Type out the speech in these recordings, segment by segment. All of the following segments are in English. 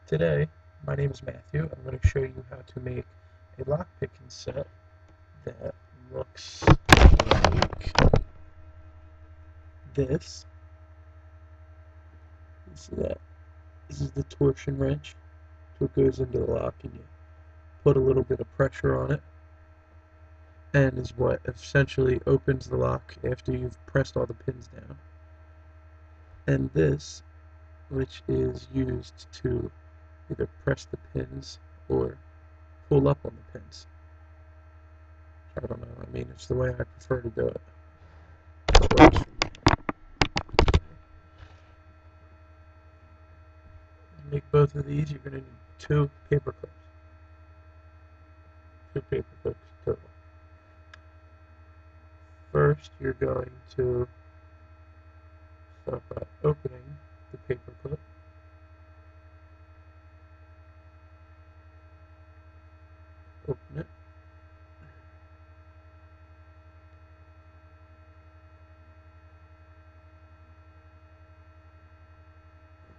Today, my name is Matthew. I'm going to show you how to make a lockpicking set that looks like this. You see that? This is the torsion wrench. So it goes into the lock and you put a little bit of pressure on it, and is what essentially opens the lock after you've pressed all the pins down. And this, which is used to either press the pins or pull up on the pins. I don't know, I mean, it's the way I prefer to do it. It works for me. To make both of these, you're going to need two paper clips. Two paper clips total. First, you're going to start by opening the paper clip. Open it.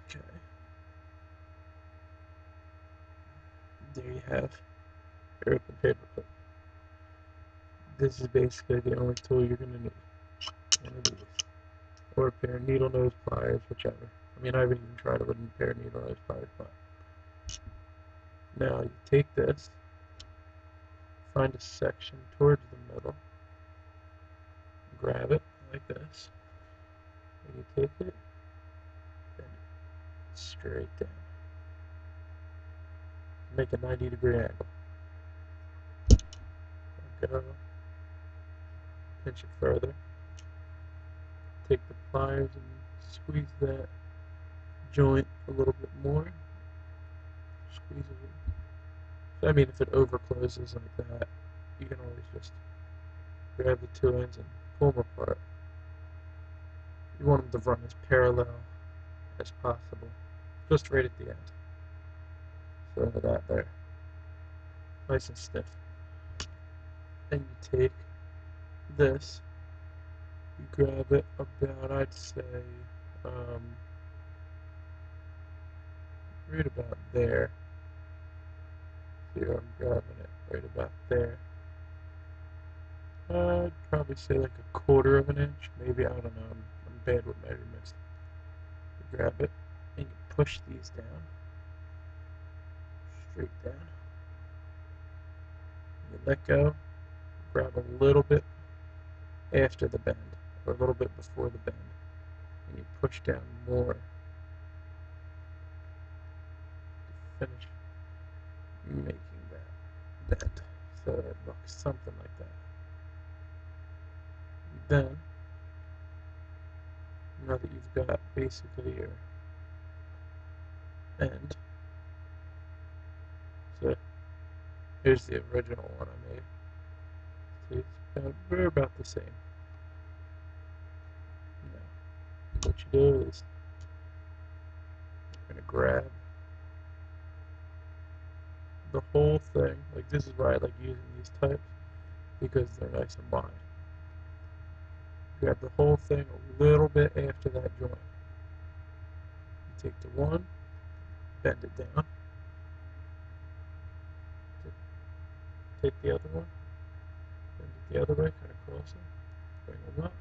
Okay. There you have your open paper clip. This is basically the only tool you're going to need. One of these. Or a pair of needle nose pliers, whichever. I mean, I haven't even tried it with a pair of needle nose pliers, but now you take this, find a section towards the middle, grab it like this, and you take it, bend it straight down. Make a 90-degree angle. Go, pinch it further, take the pliers and squeeze that joint a little bit more. Squeeze it. So, I mean, if it over closes like that, you can always just grab the two ends and pull them apart. You want them to run as parallel as possible, just right at the end. So that there, nice and stiff. And you take this, you grab it about, I'd say, right about there. Here I'm grabbing it right about there. I'd probably say like a quarter of an inch, maybe, I don't know, I'm bad with measurements. You grab it, and you push these down, straight down. You let go, grab a little bit after the bend, or a little bit before the bend, and you push down more to finish making that bend, so it looks something like that. Then, now that you've got basically your end, so here's the original one I made. See, we're about the same. Now, what you do is you're going to grab the whole thing. Like, this is why I like using these types, because they're nice and wide. Grab the whole thing a little bit after that joint. You take the one, bend it down. Take the other one, bend it the other way, kind of cross them, bring them up,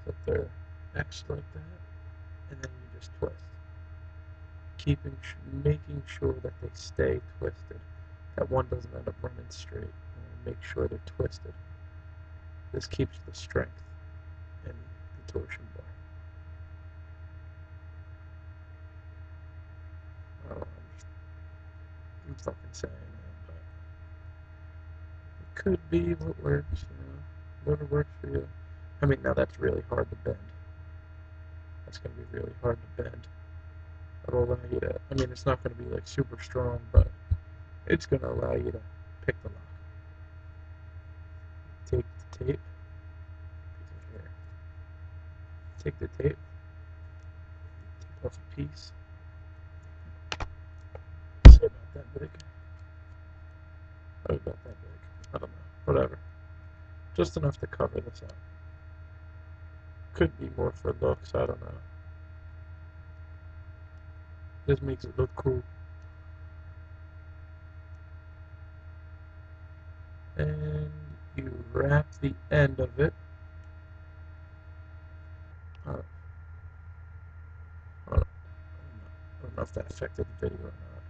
so that they're X like that, and then you just twist. Making sure that they stay twisted. That one doesn't end up running straight. You want to make sure they're twisted. This keeps the strength in the torsion bar. I don't know, I'm fucking saying that, but it could be what works, you know, whatever works for you. I mean, now that's really hard to bend. That's going to be really hard to bend. It'll allow you to, I mean, it's not going to be like super strong, but it's going to allow you to pick the lock. Take the tape. Here. Take the tape. Take off a piece. Say about that big. Probably about that big. I don't know. Whatever. Just enough to cover this up. Could be more for looks, I don't know. Just makes it look cool. And you wrap the end of it. I don't know if that affected the video or not.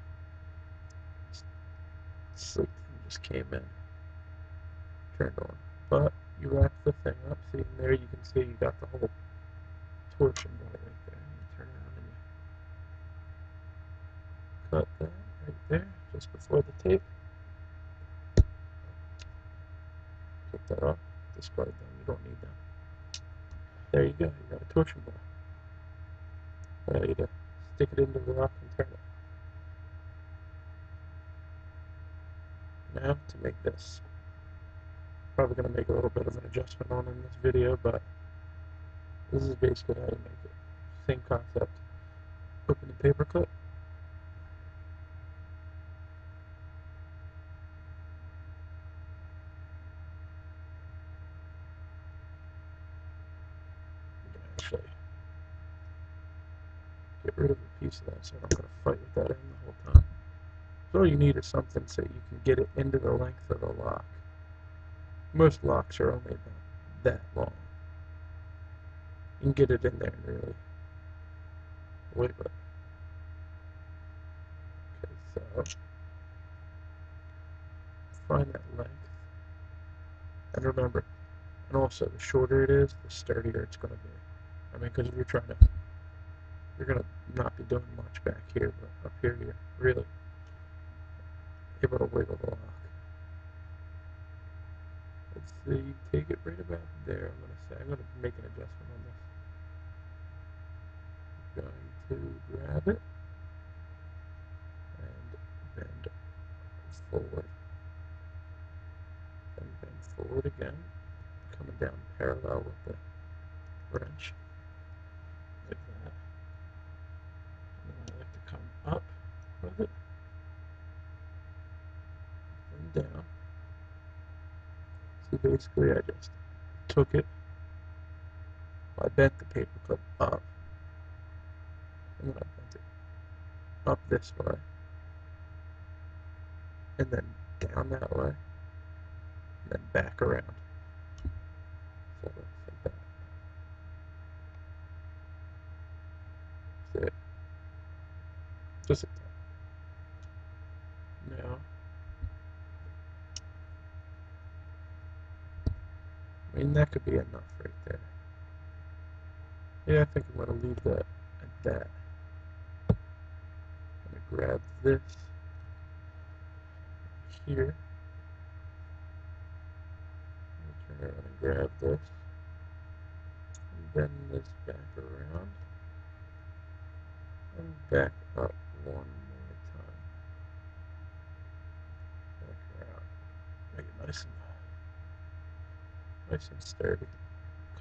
Sleep thing just came in, turned on. But you wrap the thing up. See, in there you can see you got the whole torsion bar right there. You turn around and you cut that right there, just before the tape. Take that off. Discard them. You don't need them. There you go. You got a torsion bar. Ready to stick it into the rock and turn it. Now to make this. Probably going to make a little bit of an adjustment on in this video, but this is basically how you make it. Same concept. Open the paper clip. Actually get rid of a piece of that so I don't got to fight with that end the whole time. So all you need is something so you can get it into the length of the lock. Most locks are only about that long. You can get it in there and really wiggle it. Okay, so find that length. And remember, and also the shorter it is, the sturdier it's going to be. I mean, because if you're going to not be doing much back here, but up here you're really able to wiggle the lock. Let's see, take it right about there. I'm going to make an adjustment on this. I'm going to grab it and bend forward. Then bend forward again, coming down parallel with the wrench, like that. And then I like to come up with it, and down. So basically I just took it, I bent the paper clip up, and then I bent it up this way, and then down that way, and then back around. So it looks like that. That's it. Just like that. Now, I mean, that could be enough right there. Yeah, I think I'm going to leave that at that. I'm going to grab this here. Turn around and grab this. And bend this back around. And back up one more time. Back around. Make it nice and sturdy.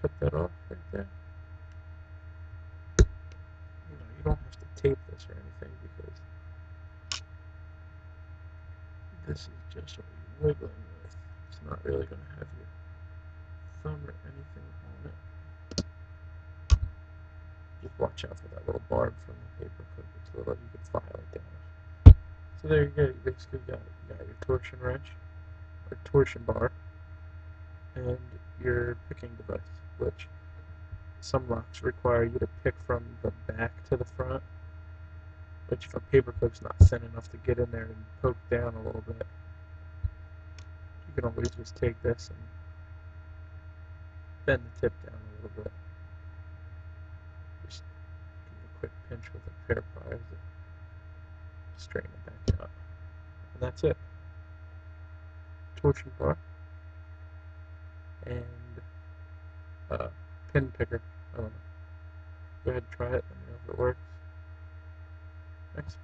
Cut that off right there. You don't have to tape this or anything because this is just what you're wiggling with. It's not really going to have your thumb or anything on it. Just watch out for that little barb from the paper clip. It's a little, you can file it down. So there you go. You basically got your torsion wrench or torsion bar and your picking device, which some locks require you to pick from the back to the front, which if a paper clip's not thin enough to get in there and poke down a little bit, you can always just take this and bend the tip down a little bit. Just give it a quick pinch with a pair of pliers to straighten it back out. And that's it. Torsion bar and pin picker. I don't know. Go ahead and try it. Let me know if it works. Thanks.